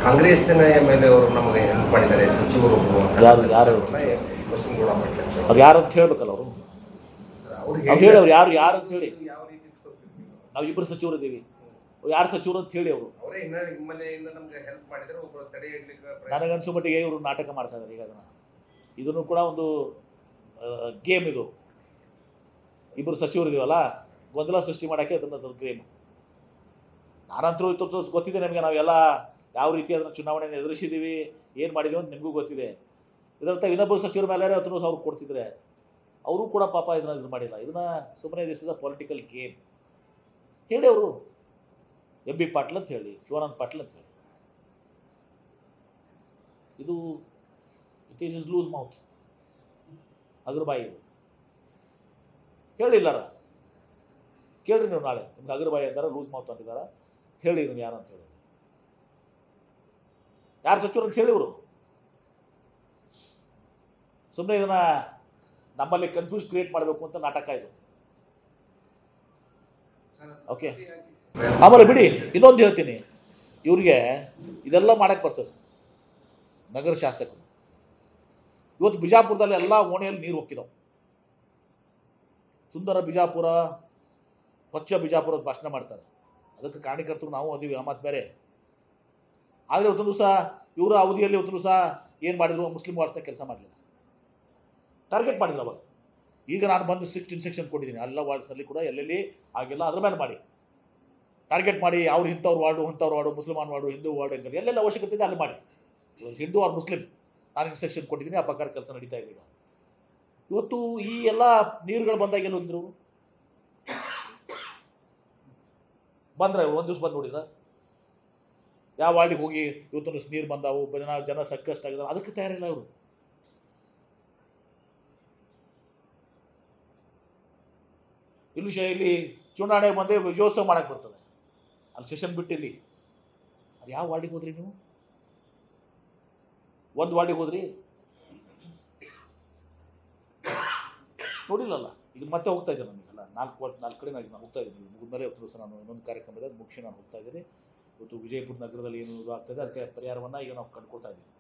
ಕಾಂಗ್ರೆಸ್ಸಿನ MLA ಅವರು ನಮಗೆ ಹೆಲ್ಪ್ ಮಾಡಿದ್ದಾರೆ, ಸಚಿವರು ಬಸನಗೌಡ ಪಾಟೀಲ್ ಅವ್ರು ಯಾರು ಅಂತ ಹೇಳ್ಬೇಕಲ್ಲ ಅವರು ಹೇಳಿ, ಅವ್ರು ಯಾರು ಯಾರು ಅಂತ ಹೇಳಿ. ನಾವು ಇಬ್ಬರು ಸಚಿವರು ಇದ್ದೀವಿ, ಯಾರು ಸಚಿವರು ಅಂತ ಹೇಳಿ ಅವರು. ನನಗನ್ಸೋ ಮಟ್ಟಿಗೆ ಇವರು ನಾಟಕ ಮಾಡ್ತಾ ಇದ್ದಾರೆ. ಈಗ ಇದನ್ನು ಕೂಡ ಒಂದು ಗೇಮ್, ಇದು ಇಬ್ಬರು ಸಚಿವರು ಇದೀವಲ್ಲ, ಗೊಂದಲ ಸೃಷ್ಟಿ ಮಾಡೋಕ್ಕೆ ಅದನ್ನು ಗೇಮ್. ನಾನಂತರೂ ಗೊತ್ತಿದೆ ನಮಗೆ, ನಾವೆಲ್ಲ ಯಾವ ರೀತಿ ಅದನ್ನು ಚುನಾವಣೆಯನ್ನು ಎದುರಿಸಿದ್ದೀವಿ, ಏನು ಮಾಡಿದ್ದೀವಿ ಅಂತ ನಿಮಗೂ ಗೊತ್ತಿದೆ. ಇದರರ್ಥ ಇನ್ನೊಬ್ಬರು ಸಚಿವರ ಮೇಲೆ 10,000 ಕೊಡ್ತಿದ್ರೆ ಅವರು ಕೂಡ ಪಾಪ ಇದನ್ನ ಇದು ಮಾಡಿಲ್ಲ. ಇದನ್ನ ಸುಮ್ಮನೆ this is a political game ಹೇಳಿ ಅವರು. MB ಪಾಟೀಲ್ ಅಂತ ಹೇಳಿ, ಶಿವಾನಂದ ಪಾಟೀಲ್ ಅಂತ ಹೇಳಿ, ಇದು it is is loose mouth. ಅಗರ್ಬಾಯಿ ಇದು ಹೇಳಿಲ್ಲಾರ, ಕೇಳ್ರಿ ನೀವು ನಾಳೆ. ನಿಮ್ಗೆ ಅಗರ್ಬಾಯಿ ಅಂತಾರ, ಲೂಸ್ ಮೌತ್ ಅಂತಿದಾರ, ಹೇಳಿ ನೀವು ಯಾರು ಅಂತ ಹೇಳಿ, ಯಾರು ಸಚಿವರು ಅಂತ ಹೇಳಿ ಇವರು. ಸುಮ್ಮನೆ ಇದನ್ನ ನಮ್ಮಲ್ಲಿ ಕನ್ಫ್ಯೂಸ್ ಕ್ರಿಯೇಟ್ ಮಾಡಬೇಕು ಅಂತ ನಾಟಕ ಇದು. ಓಕೆ, ಆಮೇಲೆ ಬಿಡಿ, ಇನ್ನೊಂದು ಹೇಳ್ತೀನಿ, ಇವ್ರಿಗೆ ಇದೆಲ್ಲ ಮಾಡಕ್ಕೆ ಬರ್ತದೆ. ನಗರ ಶಾಸಕರು ಇವತ್ತು ಬಿಜಾಪುರದಲ್ಲಿ ಎಲ್ಲ ಓಣಿಯಲ್ಲಿ ನೀರು ಹೋಗಿದಾವೆ. ಸುಂದರ ಬಿಜಾಪುರ, ಸ್ವಚ್ಛ ಬಿಜಾಪುರದ ಭಾಷಣ ಮಾಡ್ತಾರೆ. ಅದಕ್ಕೆ ಕಾರಣಕರ್ತರು ನಾವು ಅದೀವಿ, ಆ ಮಾತು ಬೇರೆ. ಆದರೆ ಇವತ್ತೊಂದು ದಿವಸ ಇವರ ಅವಧಿಯಲ್ಲಿ ಇವತ್ತೊಂದು ದಿವಸ ಏನು ಮಾಡಿದ್ರು, ಮುಸ್ಲಿಂ ವಾರ್ಸ್ನ ಕೆಲಸ ಮಾಡಲಿಲ್ಲ, ಟಾರ್ಗೆಟ್ ಮಾಡಿದ್ರು ಅವಾಗ. ಈಗ ನಾನು ಬಂದು 16 ಸೆಕ್ಷನ್ ಕೊಟ್ಟಿದ್ದೀನಿ ಎಲ್ಲ ವಾರ್ಡ್ಸ್ನಲ್ಲಿ ಕೂಡ, ಎಲ್ಲೆಲ್ಲಿ ಆಗಿಲ್ಲ ಅದ್ರ ಮೇಲೆ ಮಾಡಿ ಟಾರ್ಗೆಟ್ ಮಾಡಿ, ಅವ್ರು ಇಂಥವ್ರು ವಾರ್ಡು, ಮುಸ್ಲಿಮಾನ್ ವಾರ್ಡು, ಹಿಂದೂ ವಾರ್ಡು ಅಂತ ಎಲ್ಲೆಲ್ಲ ಅವಶ್ಯಕತೆ ಇದೆ ಅಲ್ಲಿ ಮಾಡಿ. ಹಿಂದೂ ಆರ್ ಮುಸ್ಲಿಂ ನಾನು ಇನ್ಸ್ಟ್ರಕ್ಷನ್ ಕೊಟ್ಟಿದ್ದೀನಿ, ಆ ಪ್ರಕಾರ ಕೆಲಸ ನಡೀತಾ ಇದೆ. ಇವತ್ತು ಈ ಎಲ್ಲ ನೀರುಗಳು ಬಂದಾಗ ಎಲ್ಲ ಹೋಗಿದ್ರು, ಬಂದ್ರೆ ಒಂದು ದಿವಸ ಬಂದು ನೋಡಿದ್ರ ಯಾವ ವಾರ್ಡಿಗೆ ಹೋಗಿ ಇವತ್ತೊಂದು ನೀರು ಬಂದಾವು, ಜನ ಸಂಕಷ್ಟಾಗಿದ್ದಾರೆ, ಅದಕ್ಕೆ ತಯಾರಿಲ್ಲ ಅವರು. ಇಲ್ಲಿ ಚುನಾವಣೆ ಬಂದೆ ವಿಜಯೋತ್ಸವ ಮಾಡಕ್ಕೆ ಬರ್ತದೆ, ಅಲ್ಲಿ ಸೆಷನ್ ಬಿಟ್ಟು ಇಲ್ಲಿ ಅದು ಯಾವ ವಾರ್ಡಿಗೆ ಹೋದ್ರಿ ನೀವು? ಒಂದು ವಾರ್ಡಿಗೆ ಹೋದ್ರಿ ನೋಡಿಲ್ಲಲ್ಲ. ಈಗ ಮತ್ತೆ ಹೋಗ್ತಾ ಇದ್ದೀನಿ ನನಗೆಲ್ಲ 4 ಕಡೆ ನಾನು ಹೋಗ್ತಾ ಇದ್ದೀನಿ. ಮುಗಿದ್ಮೇಲೆ ಇವತ್ತು ದಿವಸ ನಾನು ಇನ್ನೊಂದು ಕಾರ್ಯಕ್ರಮ ಇದೆ, ಮುಗಿಸಿ ನಾನು ಹೋಗ್ತಾ ಇದ್ದೀನಿ. ಇವತ್ತು ವಿಜಯಪುರ ನಗರದಲ್ಲಿ ಏನು ಇದು ಆಗ್ತಾಯಿದೆ, ಅದಕ್ಕೆ ಪರಿಹಾರವನ್ನು ಈಗ ನಾವು ಕಂಡುಕೊಳ್ತಾ ಇದ್ದೀವಿ.